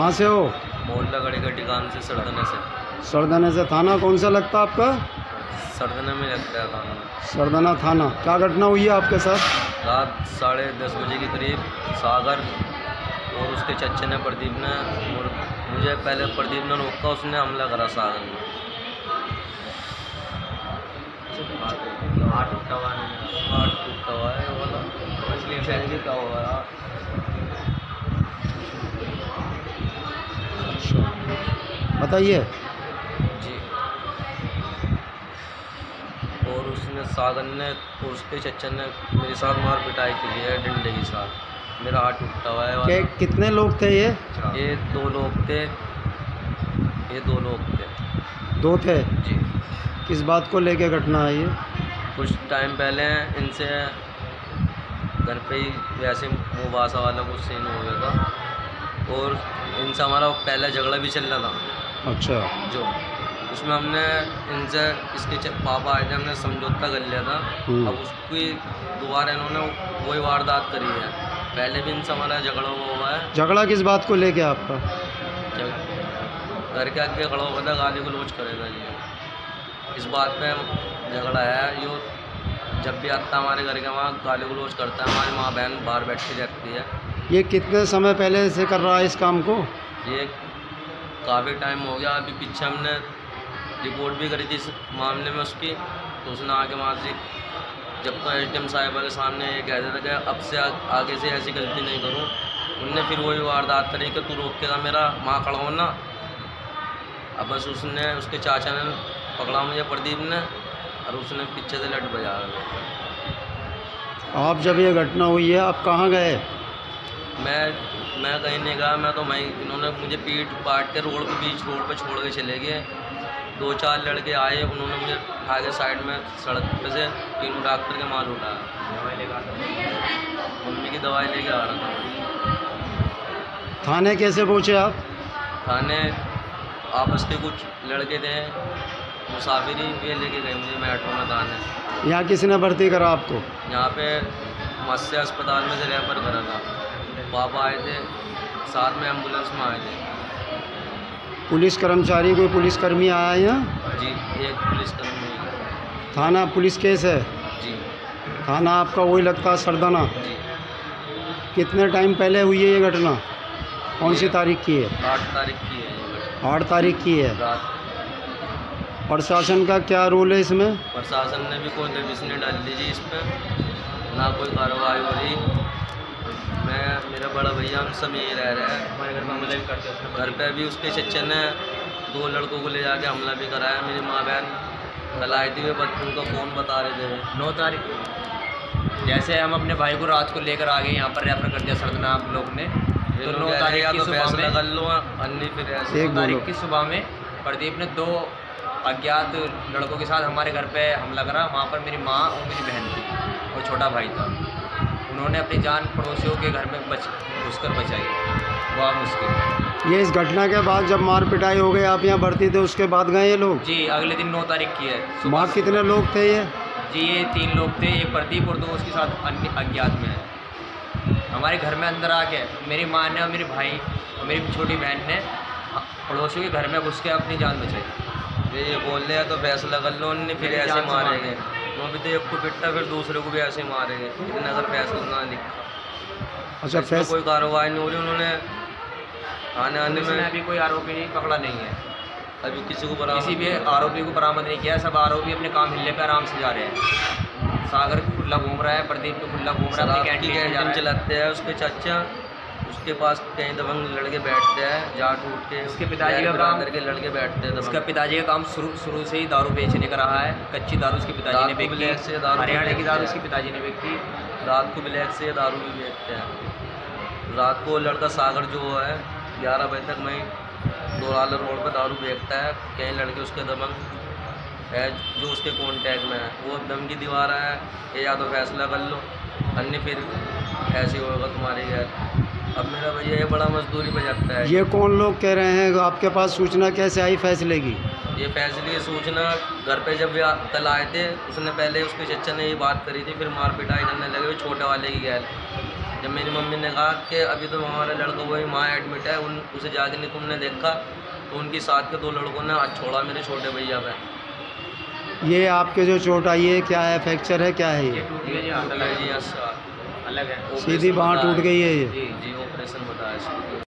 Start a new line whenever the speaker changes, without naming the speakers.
कहाँ से हो?
मोहल्ला गड़ी का ठिकान से सरदने से।
सरदने से। थाना कौन सा लगता है आपका?
सरदने में लगता है थाना।
सरदना थाना। क्या घटना हुई है आपके साथ?
रात 10:30 बजे के करीब सागर और उसके चच्चे ने प्रदीप ने, और मुझे पहले प्रदीप ने रोका, उसने हमला करा सागर में। हाथ टूटा हुआ है वाला, इसलिए फैमिली का हुआ है।
बताइए।
जी। और उसने सागर ने और उसके चच्चा ने मेरे साथ मार पिटाई की है डंडे के साथ। मेरा हाथ टूटा हुआ है वाला।
कितने लोग थे ये?
ये दो लोग थे।
दो थे?
जी।
किस बात को लेके घटना है ये?
कुछ टाइम पहले इनसे घर पे ही वैसे मुबासा वाला कुछ सीन हो गया था, और इनसे हमारा पहला झगड़ा भी चल रहा था।
अच्छा।
जो उसमें हमने इनसे इसके पापा आए थे, हमने समझौता कर लिया था। अब उसकी दोबारा इन्होंने वही वारदात करी है। पहले भी इनसे हमारा झगड़ा हुआ है।
झगड़ा किस बात को लेके आपका?
घर के आगे खड़ा हुआ था, गाली गलौज करेगा ये, इस बात पे झगड़ा है। यो जब भी आता है हमारे घर के वहाँ गाली गलौज करता है। हमारी माँ बहन बाहर बैठ के रहती है।
ये कितने समय पहले से कर रहा है इस काम को?
ये काफ़ी टाइम हो गया। अभी पीछे हमने रिपोर्ट भी करी थी इस मामले में उसकी, तो उसने आगे वहाँ से जब तो SDM साहिबा के सामने ये कह देता कि अब से आगे से ऐसी गलती नहीं करूँ, उनने फिर वही वारदात करी कि तू रोकेगा मेरा, माँ खड़ा होना। अब बस उसने, उसके चाचा ने पकड़ा मुझे, प्रदीप ने, और उसने पीछे से लट बजा।
आप जब ये घटना हुई है आप कहाँ गए?
मैं कहीं नहीं गया, मैं तो वहीं, इन्होंने मुझे पीट पाट के रोड पे छोड़ के चले गए। 2-4 लड़के आए, उन्होंने मुझे आगे साइड में सड़क पे से तीनों डॉक्टर के मार उठाया। दवाई लेकर मम्मी की दवाई लेके आ रहा था।
थाने कैसे पहुँचे आप?
थाने आपस के कुछ लड़के थे, मुसाफिरी वे लेके गए मुझे मेट्रो में थाने।
यहाँ किसने भर्ती करा आपको?
यहाँ पे मत्स्य अस्पताल में से रेफर करा था। पापा आए थे, साथ में एम्बुलेंस में आए थे।
पुलिस कर्मचारी, कोई पुलिसकर्मी आया है यहाँ?
जी, एक पुलिसकर्मी।
थाना पुलिस केस है?
जी।
थाना आपका वही लगता है सरदना?
जी।
कितने टाइम पहले हुई है ये घटना? कौन सी तारीख की है?
8 तारीख की है ये घटना।
8 तारीख की है।
रात।
प्रशासन का क्या रोल है इसमें?
प्रशासन ने भी कोई नोटिस नहीं डाल दी जी इस पर, ना कोई कार्रवाई हो रही। मेरा बड़ा भैया हम सब यही रह रहे हैं। हमारे घर में हमला भी करते हैं। घर पे भी उसके चच्चे ने 2 लड़कों को ले जाके हमला भी कराया। मेरी माँ बहन कल आई थी, वे उनका फ़ोन बता रहे थे।
9 तारीख जैसे हम अपने भाई को रात को लेकर आ गए, यहाँ पर रेफर कर दिया सरदना आप लोग ने, तो 9 तारीख की सुबह में 9 तारीख की सुबह में प्रदीप ने 2 अज्ञात लड़कों के साथ हमारे घर पे हमला करा। वहाँ पर मेरी माँ और मेरी बहन थी और छोटा भाई था। उन्होंने अपनी जान पड़ोसियों के घर में घुसकर बचाई, बहुत मुश्किल।
ये इस घटना के बाद जब मार पिटाई हो गई, आप यहाँ भर्ती थे, उसके बाद गए ये लोग?
जी, अगले दिन 9 तारीख की है।
वहाँ कितने लोग थे ये?
जी, ये 3 लोग थे, एक प्रदीप और 2 उसके साथ अन्य अज्ञात में है। हमारे घर में अंदर आके मेरी माँ ने और मेरे भाई और मेरी छोटी बहन ने पड़ोसियों के घर में घुस के अपनी जान बचाई।
ये बोल रहे हैं तो फैसला कर लो, उन्होंने फिर ऐसे मारेंगे। वो भी तो एक को पिटता फिर दूसरे को भी ऐसे मारेंगे, इतना अगर फैसला ना लिखा।
अच्छा,
कोई कार्रवाई नहीं हो रही। उन्होंने आने में
अभी कोई आरोपी नहीं पकड़ा नहीं है।
अभी किसी भी
आरोपी को बरामद नहीं किया। सब आरोपी अपने काम हिलने पे आराम से जा रहे हैं। सागर खुला घूम रहा है, प्रदीप तो खुला घूम रहा है,
कैंटीन चलाते हैं उसके चाचा। उसके पास कई दबंग लड़के बैठते हैं, जाट उठ के।
उसके पिताजी का काम
करके लड़के बैठते हैं।
उसका पिताजी का काम शुरू से ही दारू बेचने का रहा है। कच्ची दारू उसके पिताजी ने बेची, हरियाणा की दारू उसके पिताजी ने बेची।
रात को ब्लैक से दारू भी बेचते हैं। रात को लड़का सागर जो है 11 बजे तक मैं दोराला रोड पर दारू बेचता है। कई लड़के उसके दबंग है जो उसके कॉन्टैक्ट में है, वो धमकी दीवा रहा है कि या तो फैसला कर लो, अन्य फिर ऐसे होगा तुम्हारे घर। अब मेरा भैया ये बड़ा मजदूरी बजाता है।
ये कौन लोग कह रहे हैं? आपके पास सूचना कैसे आई फैसले की?
ये फैसले की सूचना घर पे जब कल आए थे, उसने पहले उसके चच्चा ने ये बात करी थी, फिर मार पिटाई करने लगे छोटे वाले की गैर। जब मेरी मम्मी ने कहा कि अभी तो हमारा लड़का वही वहाँ एडमिट है, उसे जाके नहीं तुमने देखा, तो उनकी साथ के 2 लड़कों ने हाथ छोड़ा मेरे छोटे भैया पे।
ये आपके जो चोट आई है क्या है, फ्रैक्चर है क्या है?
ये टूट गया जी, हाथ
जी यहाँ से
अलग है।
सीधी बाँह टूट गई है ये?
जी ऑपरेशन बताया।